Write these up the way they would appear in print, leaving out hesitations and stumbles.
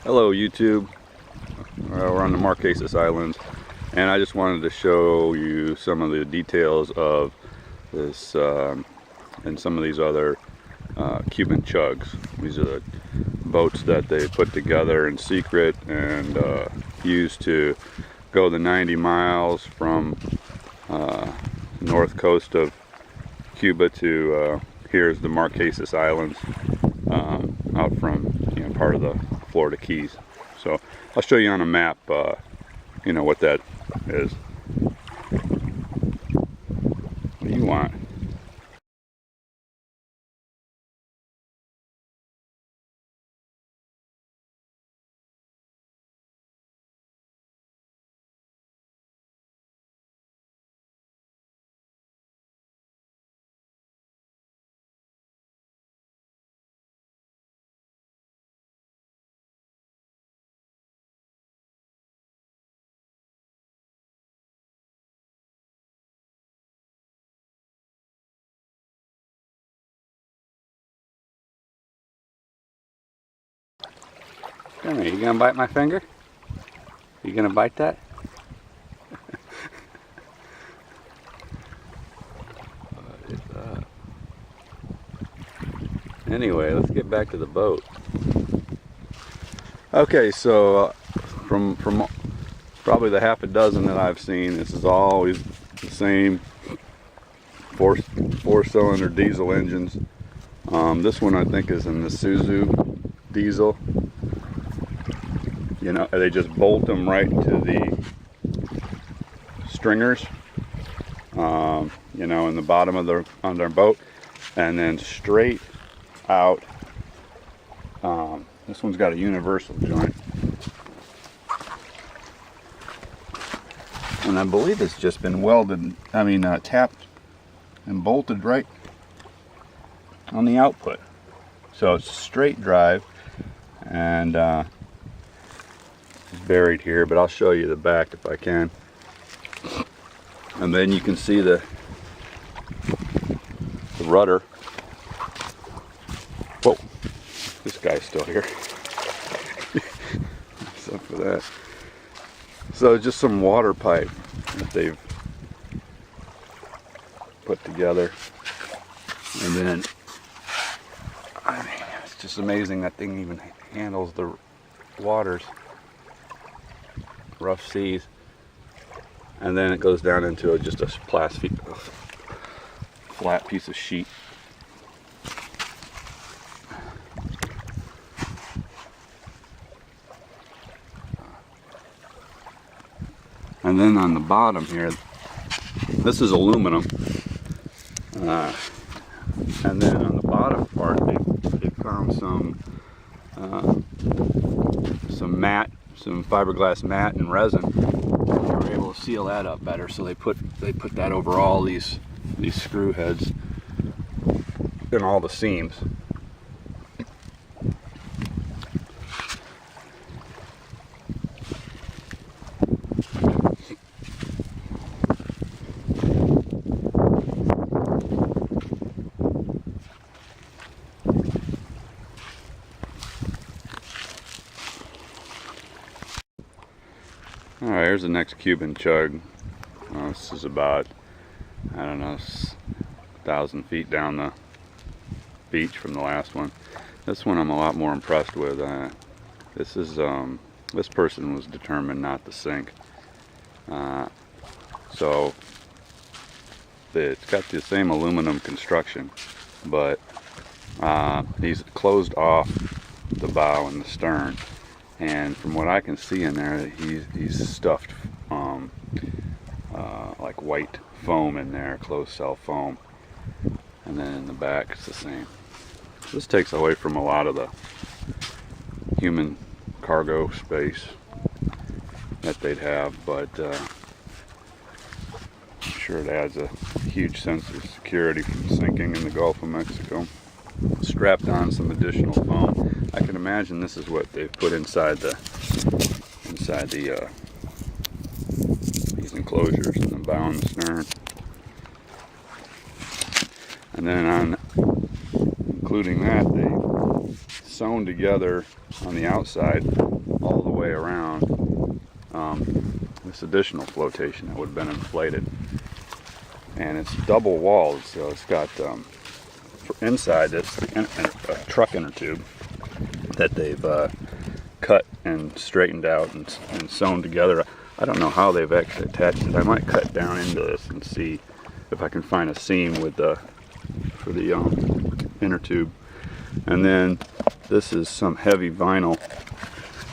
Hello YouTube, we're on the Marquesas Islands, and I just wanted to show you some of the details of this and some of these other Cuban chugs. These are the boats that they put together in secret and use to go the 90 miles from north coast of Cuba to here's the Marquesas Islands, out from part of the Florida Keys. So I'll show you on a map what that is. What do you want? Come here, you gonna bite my finger? You gonna bite that? What is that? Anyway, let's get back to the boat. Okay, so from probably the half a dozen that I've seen, this is always the same four-cylinder diesel engines. This one I think is an Isuzu diesel. They just bolt them right to the stringers, in the bottom of their boat, and then straight out. This one's got a universal joint, and I believe it's just been tapped and bolted right on the output. So it's a straight drive, and it's buried here, but I'll show you the back if I can. And then you can see the rudder. Whoa, this guy's still here. So for that. So just some water pipe that they've put together. And then, it's just amazing that thing even handles the waters. Rough seas. And then it goes down into just a plastic flat piece of sheet. And then on the bottom here, this is aluminum. And then on the bottom part, they found some fiberglass mat and resin. They were able to seal that up better, so they put that over all these screw heads and all the seams. Alright, here's the next Cuban chug. This is about, 1,000 feet down the beach from the last one. This one I'm a lot more impressed with. This person was determined not to sink. So it's got the same aluminum construction, but he's closed off the bow and the stern. And from what I can see in there, he's stuffed like white foam in there, closed cell foam. And then in the back it's the same. This takes away from a lot of the human cargo space that they'd have, but I'm sure it adds a huge sense of security from sinking in the Gulf of Mexico. Strapped on some additional foam. I can imagine this is what they've put inside these enclosures in the bow and the stern. And then on including that, they sewn together on the outside all the way around this additional flotation that would have been inflated. And it's double walled, so it's got inside it's a truck inner tube that they've cut and straightened out and sewn together. I don't know how they've actually attached it. I might cut down into this and see if I can find a seam with for the inner tube. And then this is some heavy vinyl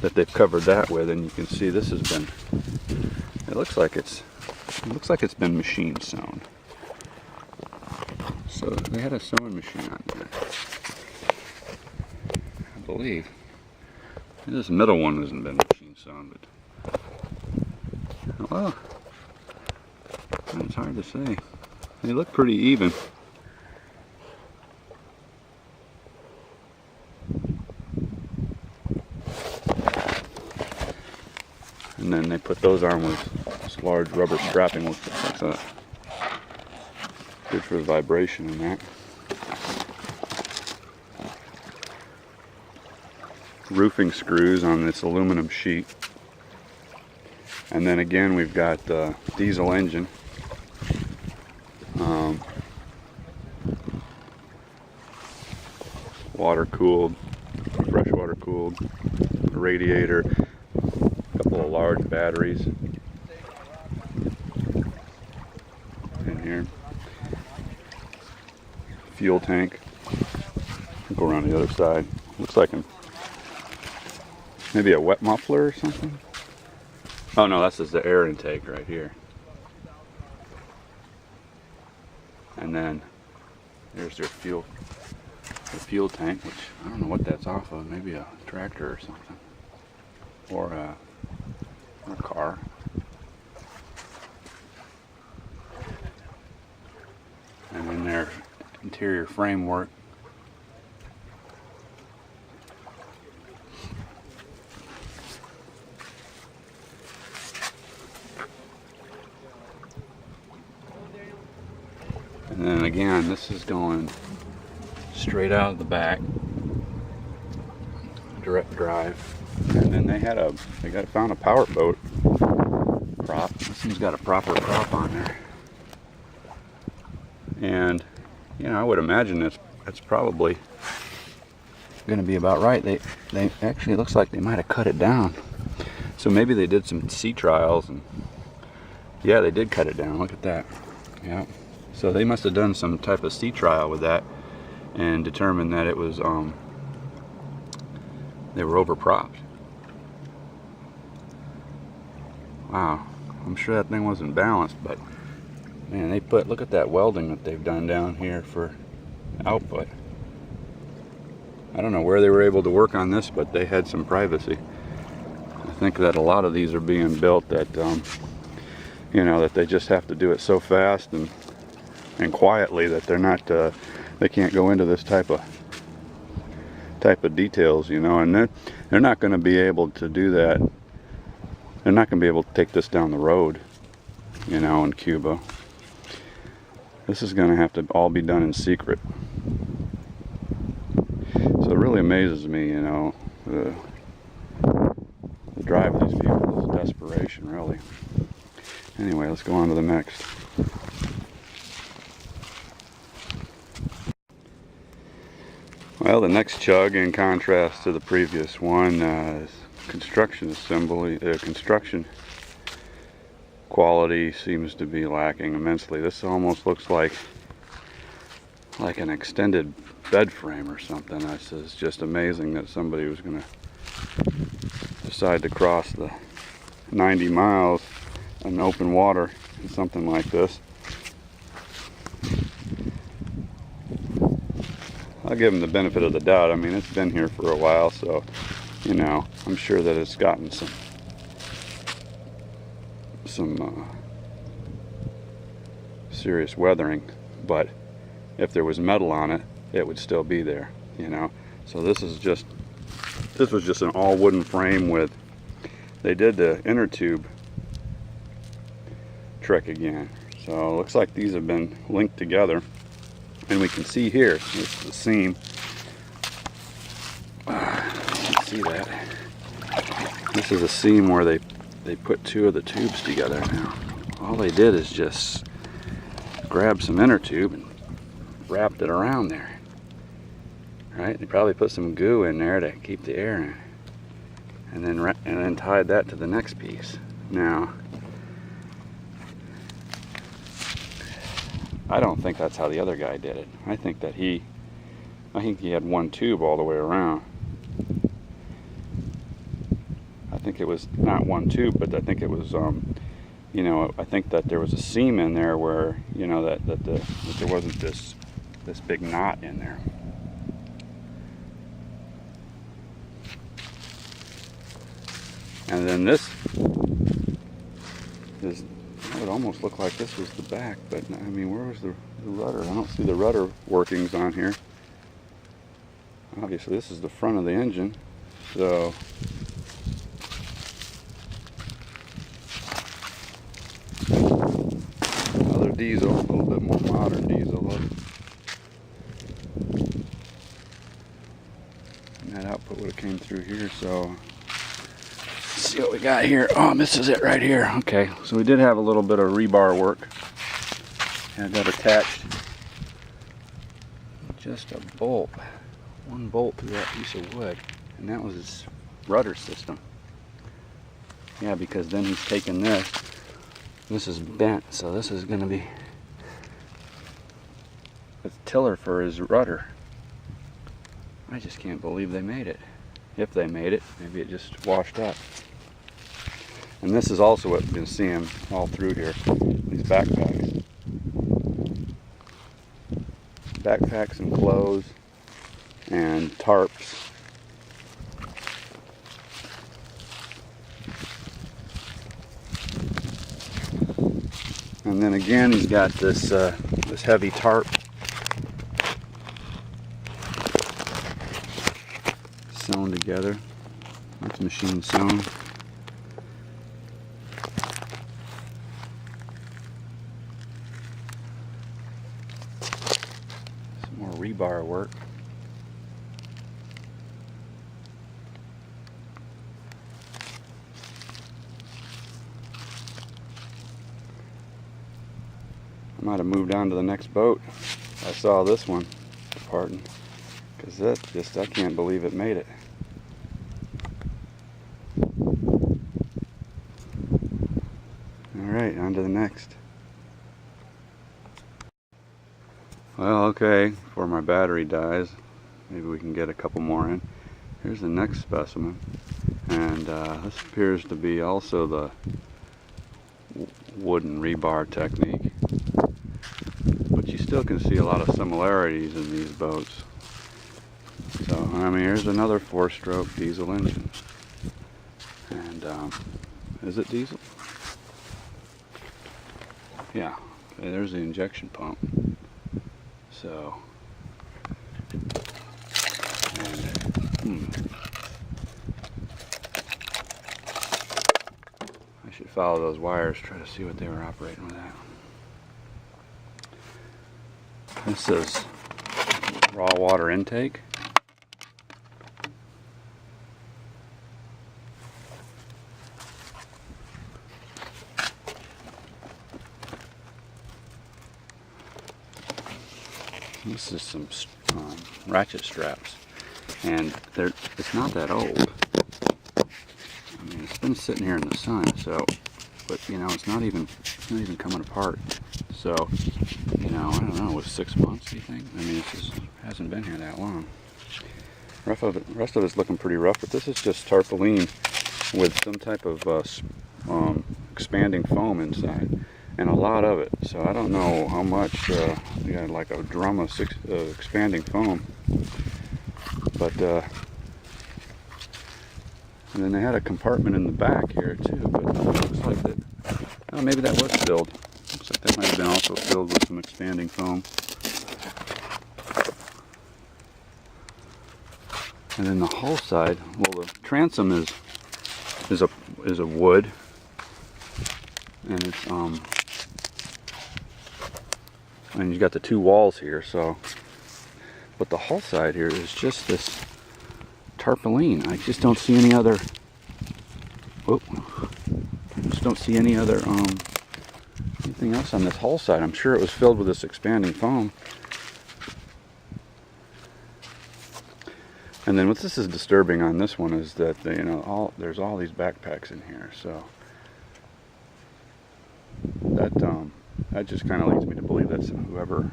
that they've covered that with, and you can see this has been, it looks like it's been machine sewn. So they had a sewing machine on there, I believe. This middle one hasn't been machine sewn, but well, it's hard to say. They look pretty even. And then they put those on with this large rubber strapping, which looks like good for the vibration in that. Roofing screws on this aluminum sheet. And then again we've got the diesel engine. Water cooled, freshwater cooled, radiator, a couple of large batteries in here. Fuel tank. Go around the other side. Looks like maybe a wet muffler or something. Oh no, that's just the air intake right here. And then there's their fuel tank, which I don't know what that's off of. Maybe a tractor or something, or a car. And then their interior framework. And then again, this is going straight out of the back, direct drive. And then they found a power boat prop. This one's got a proper prop on there. And you know, I would imagine that's probably going to be about right. They actually, it looks like they might have cut it down. So maybe they did some sea trials, and yeah, they did cut it down. Look at that. Yeah. So they must have done some type of sea trial with that and determined that it was they were overpropped. Wow, I'm sure that thing wasn't balanced, but man, look at that welding that they've done down here for output. I don't know where they were able to work on this, but they had some privacy. I think that a lot of these are being built that you know, that they just have to do it so fast and quietly that they're not they can't go into this type of details, you know, and they're not going to be able to do that. They're not going to be able to take this down the road, you know, in Cuba. This is going to have to all be done in secret. So it really amazes me, you know, the drive of these people, this desperation, really. Anyway, let's go on to the next. Well, the next chug, in contrast to the previous one, is construction assembly. Construction quality seems to be lacking immensely. This almost looks like an extended bed frame or something. This is just amazing that somebody was going to decide to cross the 90 miles in open water in something like this. I'll give them the benefit of the doubt. I mean, it's been here for a while, so, you know, I'm sure that it's gotten some serious weathering, but if there was metal on it, it would still be there, you know. So this was just an all wooden frame with, they did the inner tube trick again. So it looks like these have been linked together. And we can see here, this is the seam You can see that. This is a seam where they put two of the tubes together now. All they did is just grab some inner tube and wrapped it around there. Right? They probably put some glue in there to keep the air in. And then tied that to the next piece. Now, I don't think that's how the other guy did it. I think he had one tube all the way around. I think it was not one tube, but I think it was, you know, I think that there was a seam in there where, you know, that there wasn't this big knot in there. And then this would almost look like this was the back, but I mean, where was the rudder? I don't see the rudder workings on here. Obviously, this is the front of the engine, so another diesel, a little bit more modern diesel look. And that output would have came through here, so let's see what we got here. Oh, this is it right here. Okay, so we did have a little bit of rebar work. And that attached just a bolt, one bolt to that piece of wood, and that was his rudder system. Yeah, because then he's taken this. This is bent, so this is going to be a tiller for his rudder. I just can't believe they made it. If they made it, maybe it just washed up. And this is also what you're going to see him all through here, these backpacks. Backpacks and clothes and tarps. And then again, he's got this this heavy tarp sewn together. That's machine sewn. Some more rebar work. I might have moved on to the next boat. I saw this one departing, because that just, I can't believe it made it. Alright, on to the next. Well, okay, before my battery dies, maybe we can get a couple more in. Here's the next specimen, and this appears to be also the wooden rebar technique. But you still can see a lot of similarities in these boats. So, I mean, here's another 4-stroke diesel engine. And, is it diesel? Yeah, okay, there's the injection pump. So, and, I should follow those wires, try to see what they were operating with that. This is raw water intake. This is some ratchet straps, and it's not that old. I mean, it's been sitting here in the sun, so, but you know, it's not even coming apart. So, you know, I don't know, it was 6 months, do you think? I mean, it just hasn't been here that long. Rest of it's looking pretty rough, but this is just tarpaulin with some type of expanding foam inside, and a lot of it. So I don't know how much. We got like a drum of expanding foam, but and then they had a compartment in the back here too. But it looks like that. Oh, maybe that was filled. Looks like that might have been also filled with some expanding foam. And then the hull side, well, the transom is a wood, and it's and you got the two walls here. So, but the hull side here is just this tarpaulin. I just don't see any other. Whoop. I just don't see any other anything else on this hull side. I'm sure it was filled with this expanding foam. And then what this is disturbing on this one is that there's all these backpacks in here. So that just kind of leads me to believe that whoever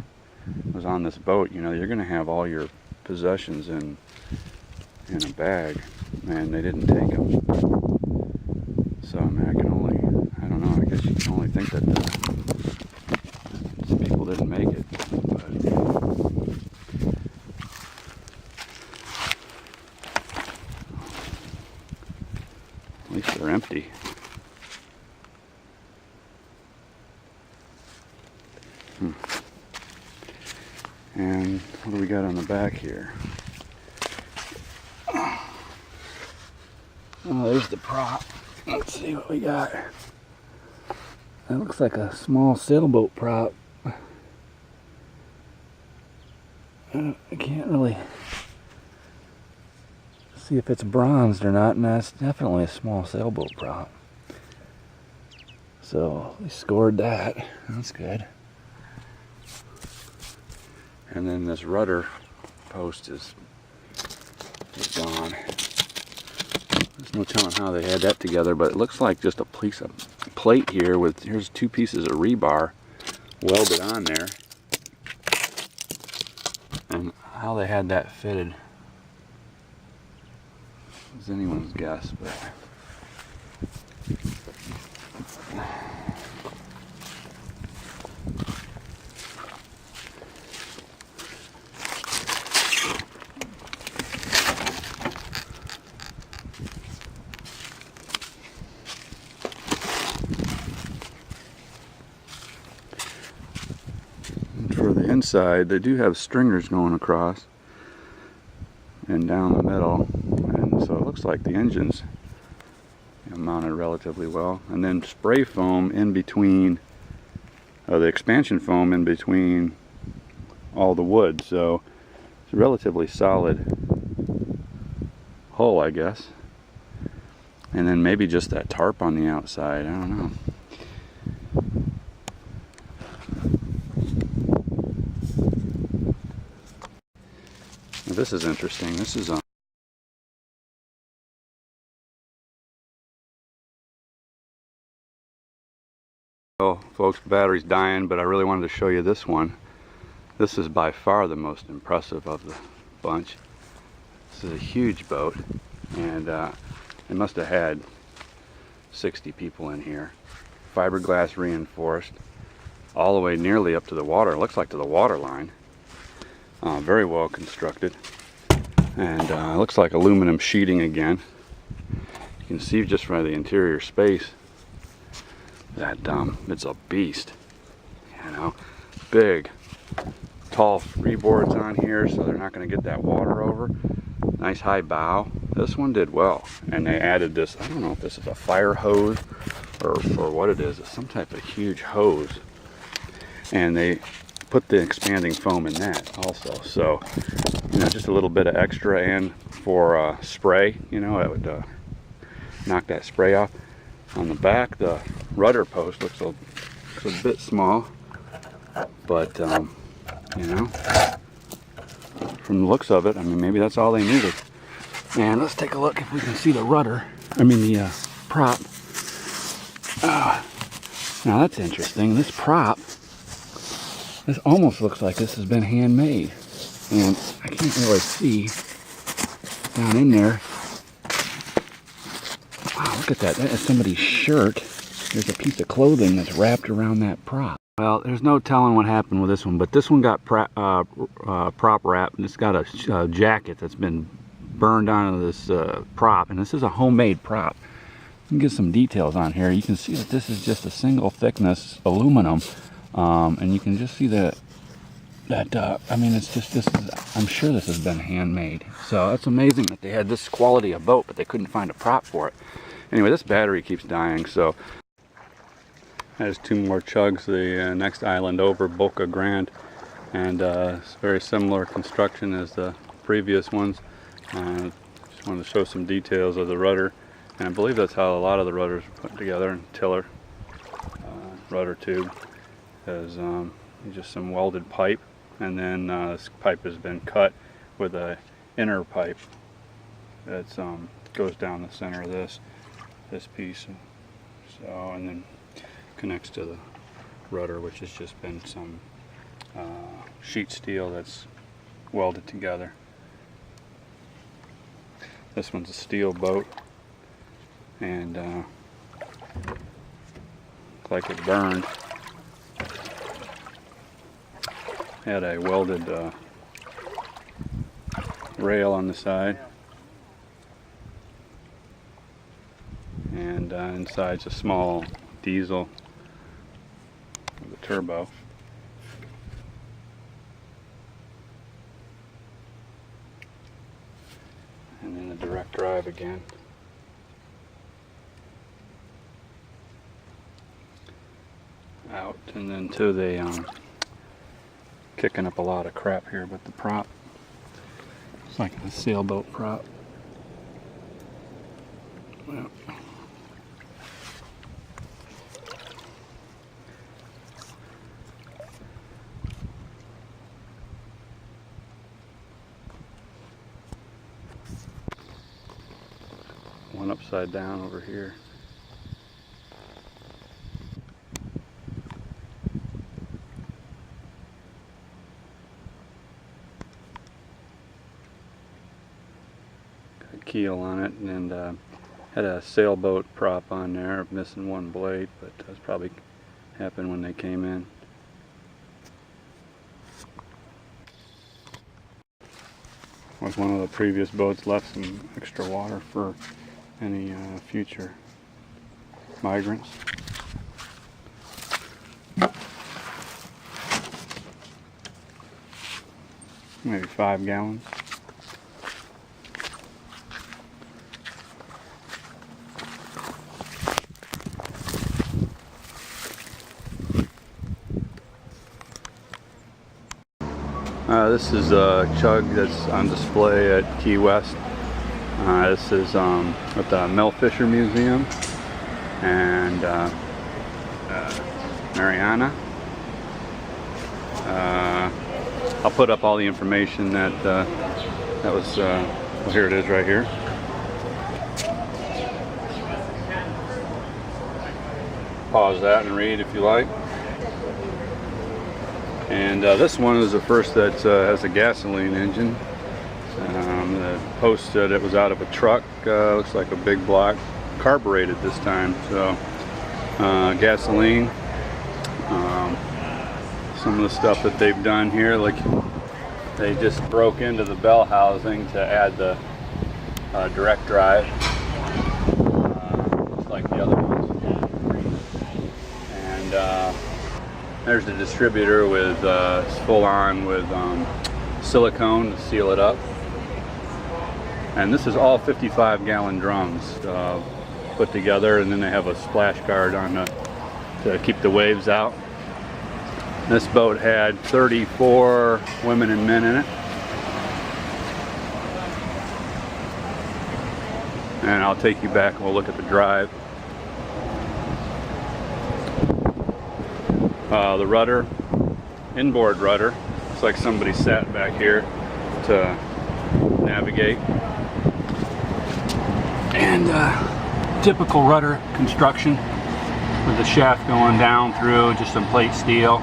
was on this boat, you're going to have all your possessions in a bag, and they didn't take them. So I mean, I don't know, I guess you can only think that some people didn't make it. But at least they're empty. And what do we got on the back here? Oh, there's the prop. Let's see what we got. That looks like a small sailboat prop. I can't really see if it's bronzed or not, and that's definitely a small sailboat prop. So we scored that. That's good. And then this rudder post is gone. There's no telling how they had that together, but it looks like just a piece of plate here with, here's 2 pieces of rebar welded on there. And how they had that fitted is anyone's guess, but for the inside, they do have stringers going across and down the middle, and so it looks like the engine's mounted relatively well. And then spray foam in between, the expansion foam in between all the wood, so it's a relatively solid hull, I guess. And then maybe just that tarp on the outside, I don't know. This is interesting. This is well, folks, the battery's dying, but I really wanted to show you this one. This is by far the most impressive of the bunch. This is a huge boat, and it must have had 60 people in here. Fiberglass reinforced, all the way nearly up to the water. It looks like to the water line. Very well constructed, and looks like aluminum sheeting again. You can see just from the interior space that it's a beast. Big, tall freeboards on here, so they're not going to get that water over. Nice high bow. This one did well, and they added this. I don't know if this is a fire hose or what it is. It's some type of huge hose, and they put the expanding foam in that also, so just a little bit of extra, and for spray, it would knock that spray off. On the back, the rudder post looks a bit small, but from the looks of it, I mean, maybe that's all they needed. And let's take a look if we can see the rudder, the prop. Now that's interesting. This prop, this almost looks like this has been handmade, and I can't really see down in there. Wow, look at that. That is somebody's shirt. There's a piece of clothing that's wrapped around that prop. Well, there's no telling what happened with this one, but this one got prop wrapped, and it's got a jacket that's been burned onto this prop, and this is a homemade prop. You can get some details on here. You can see that this is just a single thickness aluminum. And you can just see that it's just, I'm sure this has been handmade. So it's amazing that they had this quality of boat, but they couldn't find a prop for it. Anyway, this battery keeps dying, so there's 2 more chugs. The next island over, Boca Grande, and it's very similar construction as the previous ones. Just wanted to show some details of the rudder, and I believe that's how a lot of the rudders are put together. And tiller rudder tube has just some welded pipe, and then this pipe has been cut with a inner pipe that goes down the center of this piece, so, and then connects to the rudder, which has just been some sheet steel that's welded together. This one's a steel boat, and looks like it burned. Had a welded rail on the side, and inside's a small diesel with a turbo. And then the direct drive again. Out and then to the kicking up a lot of crap here, but the prop, it's like a sailboat prop. Well, one upside down over here. Got a keel on it, and had a sailboat prop on there, missing one blade, but that's probably happened when they came in. Was one of the previous boats left some extra water for any future migrants. Maybe 5 gallons. This is a chug that's on display at Key West. This is at the Mel Fisher Museum and Mariana. I'll put up all the information that was. Well, here it is, right here. Pause that and read if you like. And this one is the first that has a gasoline engine. The post said it was out of a truck. Looks like a big block, carbureted this time. So gasoline. Some of the stuff that they've done here, like they just broke into the bell housing to add the direct drive, just like the other ones. And there's the distributor with full on with silicone to seal it up. And this is all 55-gallon drums put together, and then they have a splash guard on to keep the waves out. This boat had 34 women and men in it. And I'll take you back and we'll look at the drive. The rudder, inboard rudder. Looks like somebody sat back here to navigate. And typical rudder construction with the shaft going down through, just some plate steel.